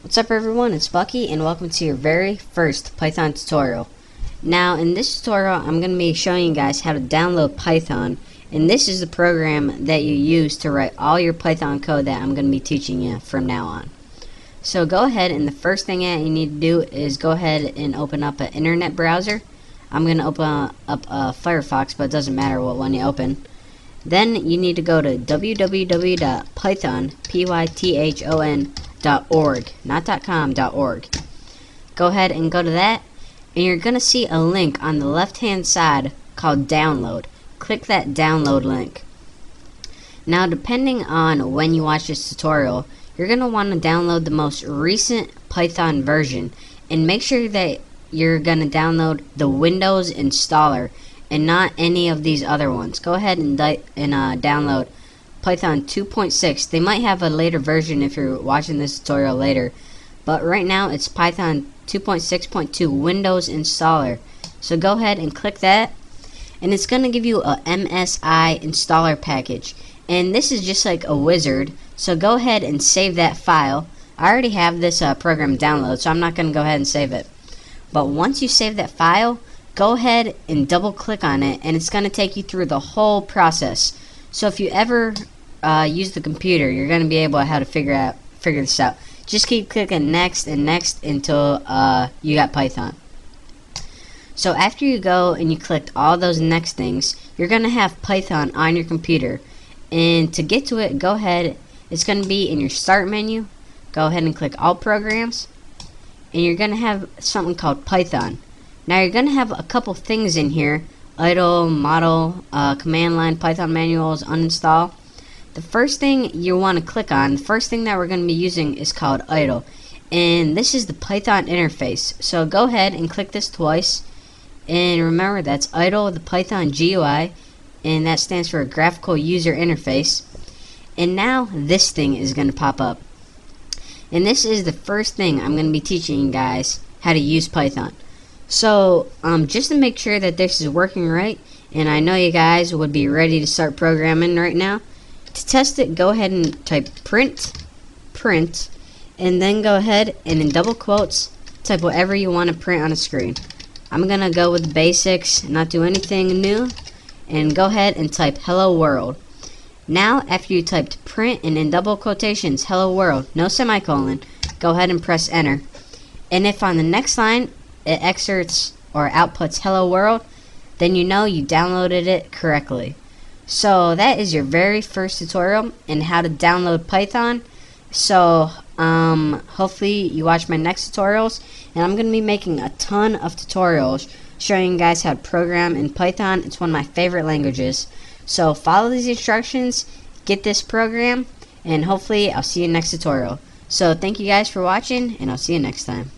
What's up everyone, it's Bucky and welcome to your very first Python tutorial. Now in this tutorial I'm going to be showing you guys how to download Python, and this is the program that you use to write all your Python code that I'm going to be teaching you from now on. So go ahead, and the first thing that you need to do is go ahead and open up an internet browser. I'm going to open up Firefox, but it doesn't matter what one you open. Then you need to go to www.python.org, not .com, .org. Go ahead and go to that, and you're going to see a link on the left hand side called download. Click that download link. Now depending on when you watch this tutorial, you're going to want to download the most recent Python version, and make sure that you're going to download the Windows installer and not any of these other ones. Go ahead and download Python 2.6. They might have a later version if you're watching this tutorial later, but right now it's Python 2.6.2 Windows installer. So go ahead and click that, and it's going to give you a MSI installer package, and this is just like a wizard. So go ahead and save that file. I already have this program downloaded, so I'm not going to go ahead and save it. But once you save that file, go ahead and double click on it, and it's going to take you through the whole process. So if you ever use the computer, you're going to be able to figure this out. Just keep clicking next and next until you got Python. So after you go and you clicked all those next things, you're going to have Python on your computer. And to get to it, go ahead, it's going to be in your start menu. Go ahead and click all programs, and you're going to have something called Python. Now you're going to have a couple things in here: idle, model, command line, Python manuals, uninstall. The first thing you want to click on, the first thing that we're going to be using is called idle, and this is the Python interface. So go ahead and click this twice, and remember that's idle, the Python GUI, and that stands for graphical user interface. And now this thing is going to pop up, and this is the first thing I'm going to be teaching you guys how to use Python. So just to make sure that this is working right, and I know you guys would be ready to start programming right now, to test it, go ahead and type print, and then go ahead and in double quotes type whatever you want to print on a screen. I'm gonna go with the basics, not do anything new, and go ahead and type hello world. Now after you typed print and in double quotations hello world, no semicolon, go ahead and press enter. And if on the next line it excerpts or outputs hello world, then you know you downloaded it correctly. So that is your very first tutorial in how to download Python. So hopefully you watch my next tutorials, and I'm going to be making a ton of tutorials showing you guys how to program in Python. It's one of my favorite languages. So follow these instructions, get this program, and hopefully I'll see you next tutorial. So thank you guys for watching, and I'll see you next time.